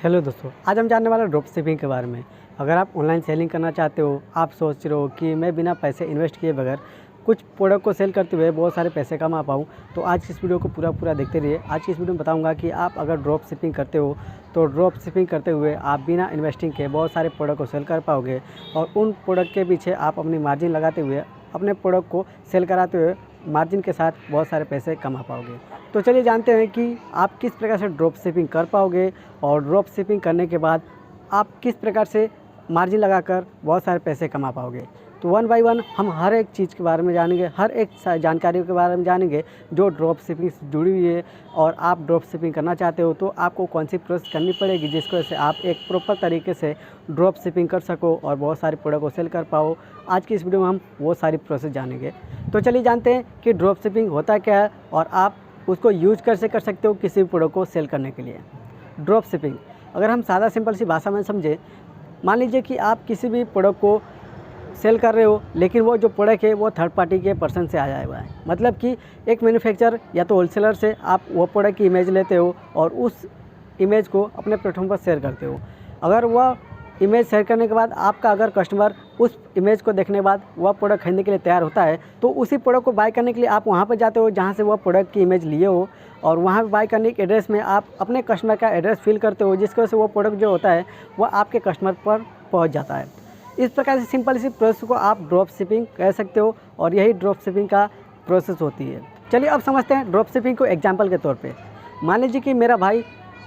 Hello दोस्तों, आज हम जानने वाले ड्रॉप शिपिंग के बारे में। अगर आप ऑनलाइन सेलिंग करना चाहते हो, आप सोच रहे हो कि मैं बिना पैसे इन्वेस्ट किए बगैर कुछ प्रोडक्ट को सेल करते हुए बहुत सारे पैसे कमा पाऊँ, तो आज की इस वीडियो को पूरा देखते रहिए। आज की इस वीडियो में बताऊंगा कि आप अगर ड्रॉप शिपिंग करते हो तो ड्रॉप शिपिंग करते हुए आप बिना इन्वेस्टिंग के बहुत सारे प्रोडक्ट को सेल कर पाओगे और उन प्रोडक्ट के पीछे आप अपनी मार्जिन लगाते हुए अपने प्रोडक्ट को सेल कराते हुए मार्जिन के साथ बहुत सारे पैसे कमा पाओगे। तो चलिए जानते हैं कि आप किस प्रकार से ड्रॉप शिपिंग कर पाओगे और ड्रॉप शिपिंग करने के बाद आप किस प्रकार से मार्जिन लगाकर बहुत सारे पैसे कमा पाओगे। तो वन बाय वन हम हर एक चीज़ के बारे में जानेंगे, हर एक जानकारी के बारे में जानेंगे जो ड्रॉप शिपिंग से जुड़ी हुई है। और आप ड्रॉप शिपिंग करना चाहते हो तो आपको कौन सी प्रोसेस करनी पड़ेगी जिसकी वजह से आप एक प्रॉपर तरीके से ड्रॉप शिपिंग कर सको और बहुत सारे प्रोडक्ट को सेल कर पाओ। आज की इस वीडियो में हम वो सारी प्रोसेस जानेंगे। तो चलिए जानते हैं कि ड्रॉप शिपिंग होता क्या है और आप उसको यूज कर सकते हो किसी भी प्रोडक्ट को सेल करने के लिए। ड्रॉप शिपिंग अगर हम सादा सिंपल सी भाषा में समझें, मान लीजिए कि आप किसी भी प्रोडक्ट को सेल कर रहे हो लेकिन वो जो प्रोडक्ट है वो थर्ड पार्टी के पर्सन से आया हुआ है। मतलब कि एक मैन्युफैक्चरर या तो होलसेलर से आप वो प्रोडक्ट की इमेज लेते हो और उस इमेज को अपने प्लेटफॉर्म पर शेयर करते हो। अगर वह इमेज शेयर करने के बाद आपका अगर कस्टमर उस इमेज को देखने के बाद वह प्रोडक्ट खरीदने के लिए तैयार होता है तो उसी प्रोडक्ट को बाय करने के लिए आप वहाँ पर जाते हो जहाँ से वह प्रोडक्ट की इमेज लिए हो और वहाँ पर बाय करने के एड्रेस में आप अपने कस्टमर का एड्रेस फिल करते हो, जिसकी वजह से वो प्रोडक्ट जो होता है वह आपके कस्टमर पर पहुँच जाता है। इस प्रकार से सिंपल सी प्रोसेस को आप ड्रॉप शिपिंग कह सकते हो और यही ड्रॉप शिपिंग का प्रोसेस होती है। चलिए अब समझते हैं ड्रॉप शिपिंग को एग्जांपल के तौर पे। मान लीजिए कि मेरा भाई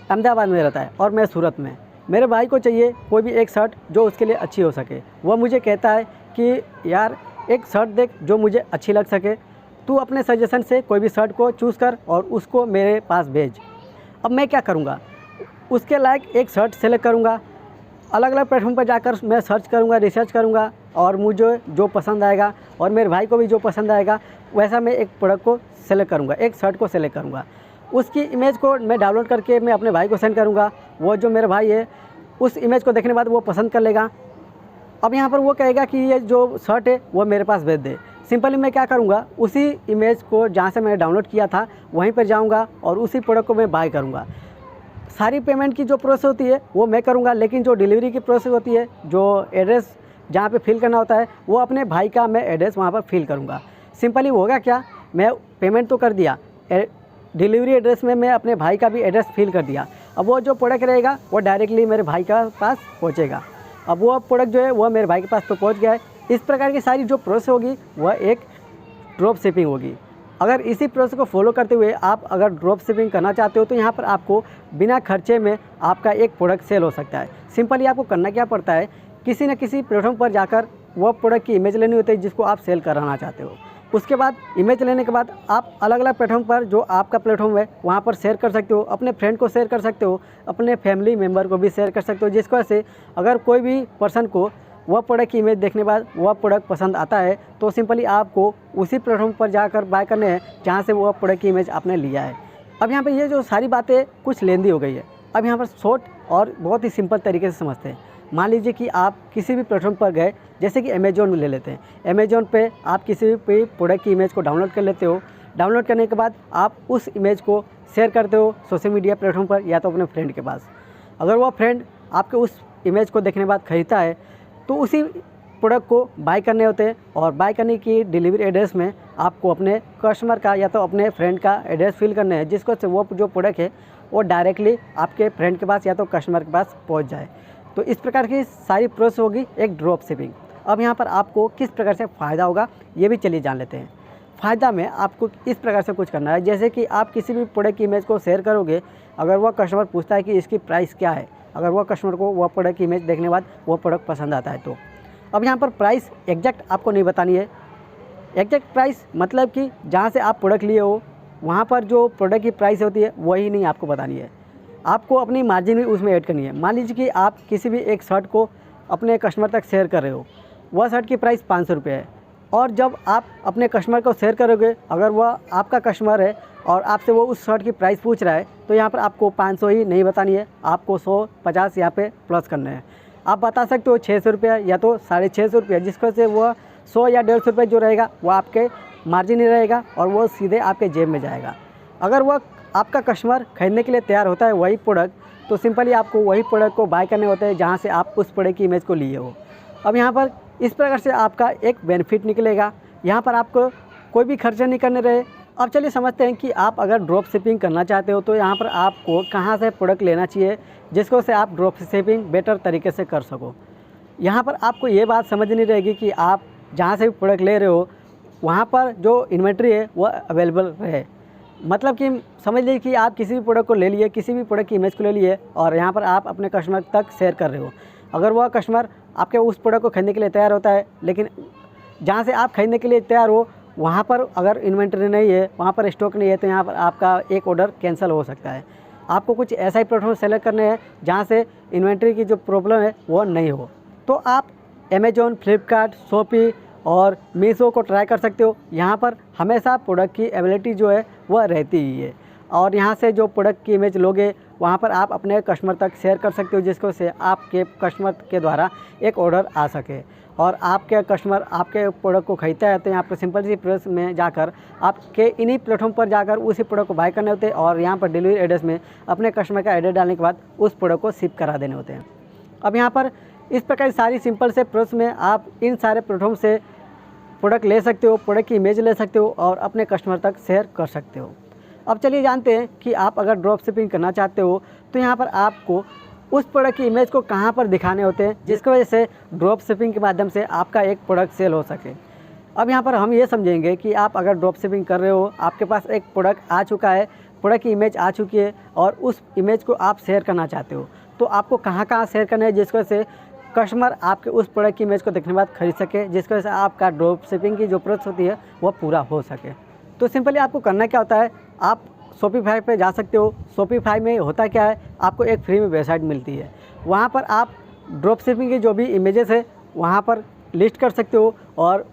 अहमदाबाद में रहता है और मैं सूरत में। मेरे भाई को चाहिए कोई भी एक शर्ट जो उसके लिए अच्छी हो सके। वह मुझे कहता है कि यार एक शर्ट देख जो मुझे अच्छी लग सके, तू अपने सजेशन से कोई भी शर्ट को चूज़ कर और उसको मेरे पास भेज। अब मैं क्या करूँगा, उसके लायक एक शर्ट सेलेक्ट करूँगा, अलग अलग प्लेटफॉर्म पर जाकर मैं सर्च करूँगा, रिसर्च करूँगा और मुझे जो पसंद आएगा और मेरे भाई को भी जो पसंद आएगा वैसा मैं एक प्रोडक्ट को सेलेक्ट करूँगा, एक शर्ट को सेलेक्ट करूँगा। उसकी इमेज को मैं डाउनलोड करके मैं अपने भाई को सेंड करूँगा। वो जो मेरा भाई है उस इमेज को देखने के बाद वो पसंद कर लेगा। अब यहाँ पर वो कहेगा कि ये जो शर्ट है वो मेरे पास भेज दे। सिंपली मैं क्या करूँगा, उसी इमेज को जहाँ से मैंने डाउनलोड किया था वहीं पर जाऊँगा और उसी प्रोडक्ट को मैं बाय करूँगा। सारी पेमेंट की जो प्रोसेस होती है वो मैं करूँगा, लेकिन जो डिलीवरी की प्रोसेस होती है, जो एड्रेस जहाँ पे फिल करना होता है वो अपने भाई का मैं एड्रेस वहाँ पर फिल करूँगा। सिंपली होगा क्या, मैं पेमेंट तो कर दिया, डिलीवरी एड्रेस में मैं अपने भाई का भी एड्रेस फिल कर दिया। अब वो जो प्रोडक्ट रहेगा वो डायरेक्टली मेरे भाई का पास पहुँचेगा। अब वो प्रोडक्ट जो है वो मेरे भाई के पास तो पहुँच गया है। इस प्रकार की सारी जो प्रोसेस होगी वह एक ड्रॉप शिपिंग होगी। अगर इसी प्रोसेस को फॉलो करते हुए आप अगर ड्रॉप शिपिंग करना चाहते हो तो यहाँ पर आपको बिना खर्चे में आपका एक प्रोडक्ट सेल हो सकता है। सिंपली आपको करना क्या पड़ता है, किसी न किसी प्लेटफॉर्म पर जाकर वह प्रोडक्ट की इमेज लेनी होती है जिसको आप सेल कराना चाहते हो। उसके बाद इमेज लेने के बाद आप अलग अलग प्लेटफॉर्म पर जो आपका प्लेटफॉर्म है वहाँ पर शेयर कर सकते हो, अपने फ्रेंड को शेयर कर सकते हो, अपने फैमिली मेम्बर को भी शेयर कर सकते हो, जिसकी वजह से अगर कोई भी पर्सन को वह प्रोडक्ट की इमेज देखने के बाद वह प्रोडक्ट पसंद आता है तो सिंपली आपको उसी प्लेटफॉर्म पर जाकर बाय करने हैं जहाँ से वह प्रोडक्ट की इमेज आपने लिया है। अब यहाँ पे ये जो सारी बातें कुछ लेंदी हो गई है, अब यहाँ पर शॉर्ट और बहुत ही सिंपल तरीके से समझते हैं। मान लीजिए कि आप किसी भी प्लेटफॉर्म पर गए, जैसे कि अमेजोन में ले लेते हैं। अमेजोन पे आप किसी भी प्रोडक्ट की इमेज को डाउनलोड कर लेते हो। डाउनलोड करने के बाद आप उस इमेज को शेयर करते हो सोशल मीडिया प्लेटफॉर्म पर या तो अपने फ्रेंड के पास। अगर वो फ्रेंड आपके उस इमेज को देखने के बाद खरीदता है तो उसी प्रोडक्ट को बाय करने होते हैं और बाय करने की डिलीवरी एड्रेस में आपको अपने कस्टमर का या तो अपने फ्रेंड का एड्रेस फिल करने हैं, जिसको से वो जो प्रोडक्ट है वो डायरेक्टली आपके फ्रेंड के पास या तो कस्टमर के पास पहुंच जाए। तो इस प्रकार की सारी प्रोसेस होगी एक ड्रॉप शिपिंग। अब यहाँ पर आपको किस प्रकार से फ़ायदा होगा ये भी चलिए जान लेते हैं। फ़ायदा में आपको इस प्रकार से कुछ करना है, जैसे कि आप किसी भी प्रोडक्ट की इमेज को शेयर करोगे, अगर वह कस्टमर पूछता है कि इसकी प्राइस क्या है, अगर वह कस्टमर को वह प्रोडक्ट की इमेज देखने के बाद वह प्रोडक्ट पसंद आता है तो अब यहाँ पर प्राइस एग्जैक्ट आपको नहीं बतानी है। एग्जैक्ट प्राइस मतलब कि जहाँ से आप प्रोडक्ट लिए हो वहाँ पर जो प्रोडक्ट की प्राइस होती है वही नहीं आपको बतानी है। आपको अपनी मार्जिन भी उसमें ऐड करनी है। मान लीजिए कि आप किसी भी एक शर्ट को अपने कस्टमर तक शेयर कर रहे हो, वह शर्ट की प्राइस 500 रुपये है और जब आप अपने कस्टमर को शेयर करोगे, अगर वह आपका कस्टमर है और आपसे वो उस शर्ट की प्राइस पूछ रहा है तो यहाँ पर आपको 500 ही नहीं बतानी है, आपको 150 यहाँ पे प्लस करने हैं। आप बता सकते हो 600 रुपये या तो 650 रुपये, जिसको से वह 100 या 150 रुपये जो रहेगा वो आपके मार्जिन ही रहेगा और वो सीधे आपके जेब में जाएगा। अगर वह आपका कस्टमर खरीदने के लिए तैयार होता है वही प्रोडक्ट, तो सिंपली आपको वही प्रोडक्ट को बाय करने होते हैं जहाँ से आप उस प्रोडक्ट की इमेज को लिए हो। अब यहाँ पर इस प्रकार से आपका एक बेनिफिट निकलेगा, यहाँ पर आपको कोई भी खर्चा नहीं करने रहे। अब चलिए समझते हैं कि आप अगर ड्रॉप शिपिंग करना चाहते हो तो यहाँ पर आपको कहाँ से प्रोडक्ट लेना चाहिए जिसको से आप ड्रॉप शिपिंग बेटर तरीके से कर सको। यहाँ पर आपको ये बात समझनी रहेगी कि आप जहाँ से भी प्रोडक्ट ले रहे हो वहाँ पर जो इन्वेंट्री है वो अवेलेबल रहे। मतलब कि समझ लीजिए कि आप किसी भी प्रोडक्ट को ले लिए, किसी भी प्रोडक्ट की इमेज को ले लिए और यहाँ पर आप अपने कस्टमर तक शेयर कर रहे हो। अगर वह कस्टमर आपके उस प्रोडक्ट को खरीदने के लिए तैयार होता है, लेकिन जहाँ से आप खरीदने के लिए तैयार हो वहाँ पर अगर इन्वेंट्री नहीं है, वहाँ पर स्टॉक नहीं है, तो यहाँ पर आपका एक ऑर्डर कैंसिल हो सकता है। आपको कुछ ऐसा ही प्लेटफॉर्म सेलेक्ट करने हैं जहाँ से इन्वेंट्री की जो प्रॉब्लम है वो नहीं हो। तो आप अमेज़ॉन, फ्लिपकार्ट, शॉपी और मीशो को ट्राई कर सकते हो। यहाँ पर हमेशा प्रोडक्ट की अवेलेबिलिटी जो है वह रहती ही है और यहाँ से जो प्रोडक्ट की इमेज लोगे वहाँ पर आप अपने कस्टमर तक शेयर कर सकते हो जिसको से आपके कस्टमर के द्वारा एक ऑर्डर आ सके और आपके कस्टमर आपके प्रोडक्ट को खरीदता है। तो यहाँ पर सिंपल सी प्रोसेस में जाकर आपके इन्हीं प्लेटफॉर्म पर जाकर उसी प्रोडक्ट को बाय करने होते हैं और यहाँ पर डिलीवरी एड्रेस में अपने कस्टमर का एड्रेस डालने के बाद उस प्रोडक्ट को शिप करा देने होते हैं। अब यहाँ पर इस प्रकार सारी सिंपल से प्रोसेस में आप इन सारे प्लेटफॉर्म से प्रोडक्ट ले सकते हो, प्रोडक्ट की इमेज ले सकते हो और अपने कस्टमर तक शेयर कर सकते हो। अब चलिए जानते हैं कि आप अगर ड्रॉप शिपिंग करना चाहते हो तो यहाँ पर आपको उस प्रोडक्ट की इमेज को कहाँ पर दिखाने होते हैं जिसकी वजह से ड्रॉप शिपिंग के माध्यम से आपका एक प्रोडक्ट सेल हो सके। अब यहाँ पर हम ये समझेंगे कि आप अगर ड्रॉप शिपिंग कर रहे हो, आपके पास एक प्रोडक्ट आ चुका है, प्रोडक्ट की इमेज आ चुकी है और उस इमेज को आप शेयर करना चाहते हो, तो आपको कहाँ कहाँ शेयर करना है जिसकी वजह से कस्टमर आपके उस प्रोडक्ट की इमेज को देखने के बाद खरीद सके, जिसकी वजह से आपका ड्रॉप शिपिंग की जो प्रोसेस होती है वह पूरा हो सके। तो सिंपली आपको करना क्या होता है, आप शॉपिफाई पे जा सकते हो। शॉपिफाई में होता क्या है, आपको एक फ्री में वेबसाइट मिलती है, वहाँ पर आप ड्रॉप शिपिंग की जो भी इमेजेस है वहाँ पर लिस्ट कर सकते हो और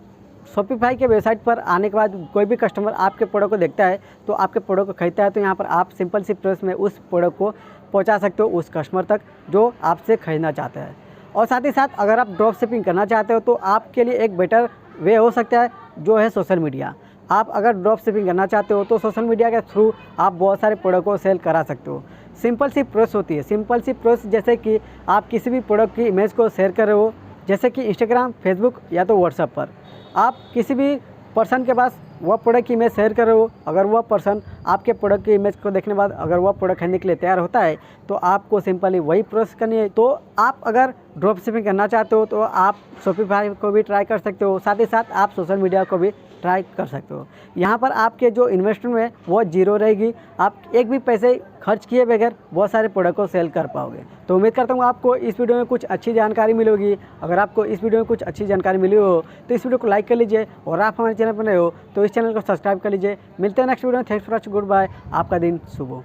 शॉपिफाई के वेबसाइट पर आने के बाद कोई भी कस्टमर आपके प्रोडक्ट को देखता है तो आपके प्रोडक्ट को खरीदता है, तो यहाँ पर आप सिंपल सी प्रोसेस में उस प्रोडक्ट को पहुँचा सकते हो उस कस्टमर तक जो आपसे खरीदना चाहता है। और साथ ही साथ अगर आप ड्रॉप शिपिंग करना चाहते हो तो आपके लिए एक बेटर वे हो सकता है जो है सोशल मीडिया। आप अगर ड्रॉप शिपिंग करना चाहते हो तो सोशल मीडिया के थ्रू आप बहुत सारे प्रोडक्ट को सेल करा सकते हो। सिंपल सी प्रोसेस होती है, सिंपल सी प्रोसेस जैसे कि आप किसी भी प्रोडक्ट की इमेज को शेयर कर रहे हो, जैसे कि इंस्टाग्राम, फेसबुक या तो व्हाट्सएप पर आप किसी भी पर्सन के पास वह प्रोडक्ट की इमेज शेयर कर रहे हो। अगर वह पर्सन आपके प्रोडक्ट की इमेज को देखने के बाद अगर वह प्रोडक्ट खरीदने के लिए तैयार होता है तो आपको सिंपली वही प्रोसेस करनी है। तो आप अगर ड्रॉप शिपिंग करना चाहते हो तो आप शॉपिफाई को भी ट्राई कर सकते हो, साथ ही साथ आप सोशल मीडिया को भी ट्राई कर सकते हो। यहाँ पर आपके जो इन्वेस्टमेंट है वो जीरो रहेगी, आप एक भी पैसे खर्च किए बगैर बहुत सारे प्रोडक्ट को सेल कर पाओगे। तो उम्मीद करता हूँ आपको इस वीडियो में कुछ अच्छी जानकारी मिली होगी। अगर आपको इस वीडियो में कुछ अच्छी जानकारी मिली हो तो इस वीडियो को लाइक कर लीजिए और आप हमारे चैनल पर नए हो तो इस चैनल को सब्सक्राइब कर लीजिए। मिलते हैं नेक्स्ट वीडियो में। Thanks for watching, goodbye, आपका दिन शुभ हो।